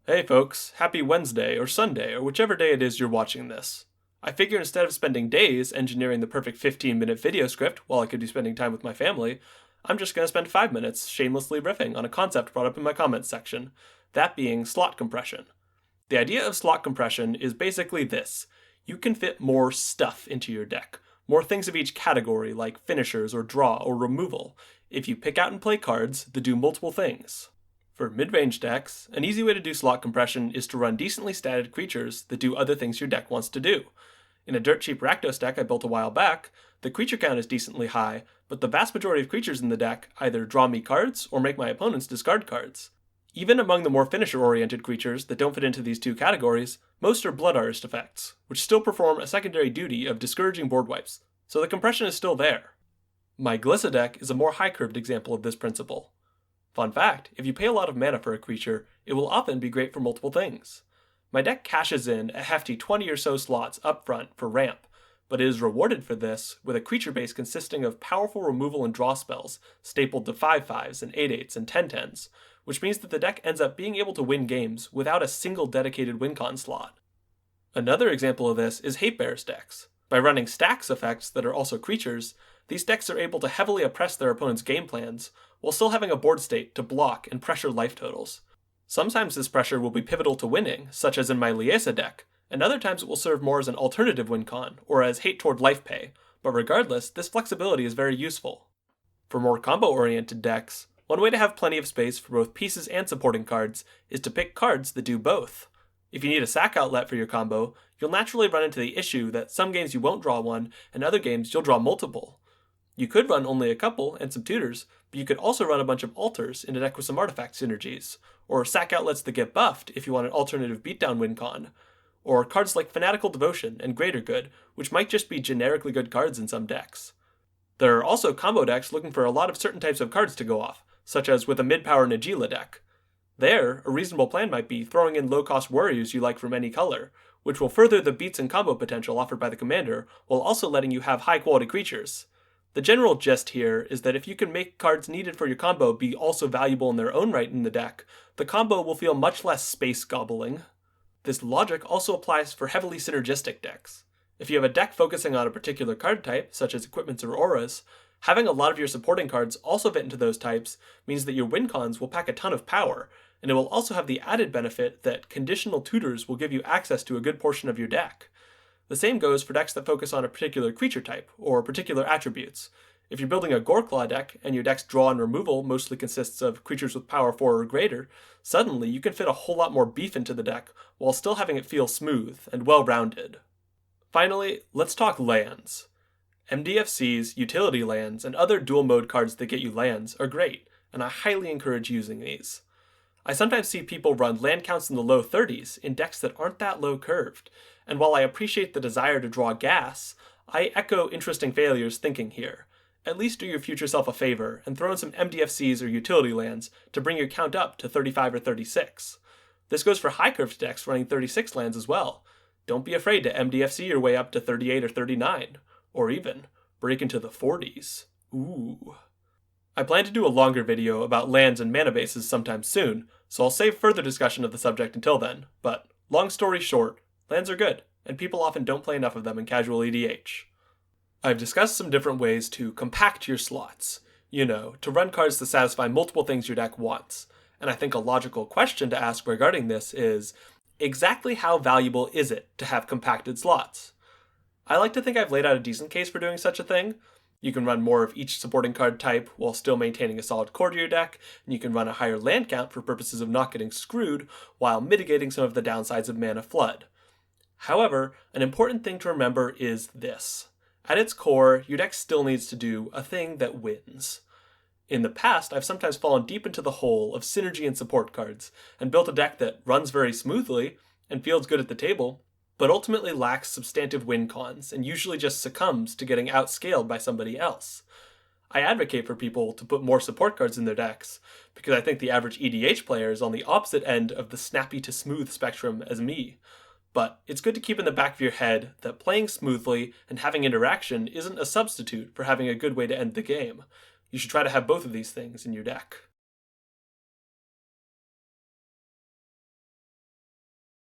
Hey folks, happy Wednesday or Sunday or whichever day it is you're watching this. I figure instead of spending days engineering the perfect 15-minute video script while I could be spending time with my family, I'm just going to spend 5 minutes shamelessly riffing on a concept brought up in my comments section, that being slot compression. The idea of slot compression is basically this: you can fit more stuff into your deck, more things of each category like finishers or draw or removal, if you pick out and play cards that do multiple things. For mid-range decks, an easy way to do slot compression is to run decently statted creatures that do other things your deck wants to do. In a dirt cheap Rakdos deck I built a while back, the creature count is decently high, but the vast majority of creatures in the deck either draw me cards or make my opponents discard cards. Even among the more finisher-oriented creatures that don't fit into these two categories, most are Blood Artist effects, which still perform a secondary duty of discouraging board wipes, so the compression is still there. My Glissa deck is a more high-curved example of this principle. Fun fact, if you pay a lot of mana for a creature, it will often be great for multiple things. My deck cashes in a hefty 20 or so slots up front for ramp, but it is rewarded for this with a creature base consisting of powerful removal and draw spells stapled to 5/5s and 8/8s and 10/10s, which means that the deck ends up being able to win games without a single dedicated win-con slot. Another example of this is Hate Bear's decks. By running stacks effects that are also creatures, these decks are able to heavily oppress their opponent's game plans, while still having a board state to block and pressure life totals. Sometimes this pressure will be pivotal to winning, such as in my Liesa deck, and other times it will serve more as an alternative win con, or as hate toward life pay, but regardless, this flexibility is very useful. For more combo-oriented decks, one way to have plenty of space for both pieces and supporting cards is to pick cards that do both. If you need a sack outlet for your combo, you'll naturally run into the issue that some games you won't draw one, and other games you'll draw multiple. You could run only a couple and some tutors, but you could also run a bunch of alters in a deck with some artifact synergies, or sack outlets that get buffed if you want an alternative beatdown win con, or cards like Fanatical Devotion and Greater Good, which might just be generically good cards in some decks. There are also combo decks looking for a lot of certain types of cards to go off, such as with a mid-power Najeela deck. There, a reasonable plan might be throwing in low-cost warriors you like from any color, which will further the beats and combo potential offered by the commander, while also letting you have high-quality creatures. The general gist here is that if you can make cards needed for your combo be also valuable in their own right in the deck, the combo will feel much less space-gobbling. This logic also applies for heavily synergistic decks. If you have a deck focusing on a particular card type, such as equipments or auras, having a lot of your supporting cards also fit into those types means that your win cons will pack a ton of power, and it will also have the added benefit that conditional tutors will give you access to a good portion of your deck. The same goes for decks that focus on a particular creature type, or particular attributes. If you're building a Goreclaw deck, and your deck's draw and removal mostly consists of creatures with power 4 or greater, suddenly you can fit a whole lot more beef into the deck, while still having it feel smooth and well-rounded. Finally, let's talk lands. MDFCs, utility lands, and other dual-mode cards that get you lands are great, and I highly encourage using these. I sometimes see people run land counts in the low 30s in decks that aren't that low curved, and while I appreciate the desire to draw gas, I echo interesting failures thinking here. At least do your future self a favor and throw in some MDFCs or utility lands to bring your count up to 35 or 36. This goes for high curved decks running 36 lands as well. Don't be afraid to MDFC your way up to 38 or 39, or even break into the 40s. Ooh. I plan to do a longer video about lands and mana bases sometime soon, so I'll save further discussion of the subject until then, but long story short, lands are good, and people often don't play enough of them in casual EDH. I've discussed some different ways to compact your slots, to run cards to satisfy multiple things your deck wants, and I think a logical question to ask regarding this is, exactly how valuable is it to have compacted slots? I like to think I've laid out a decent case for doing such a thing. You can run more of each supporting card type while still maintaining a solid core to your deck, and you can run a higher land count for purposes of not getting screwed while mitigating some of the downsides of mana flood. However, an important thing to remember is this. At its core, your deck still needs to do a thing that wins. In the past, I've sometimes fallen deep into the hole of synergy and support cards, and built a deck that runs very smoothly and feels good at the table, but ultimately lacks substantive win cons and usually just succumbs to getting outscaled by somebody else. I advocate for people to put more support cards in their decks, because I think the average EDH player is on the opposite end of the snappy to smooth spectrum as me. But it's good to keep in the back of your head that playing smoothly and having interaction isn't a substitute for having a good way to end the game. You should try to have both of these things in your deck.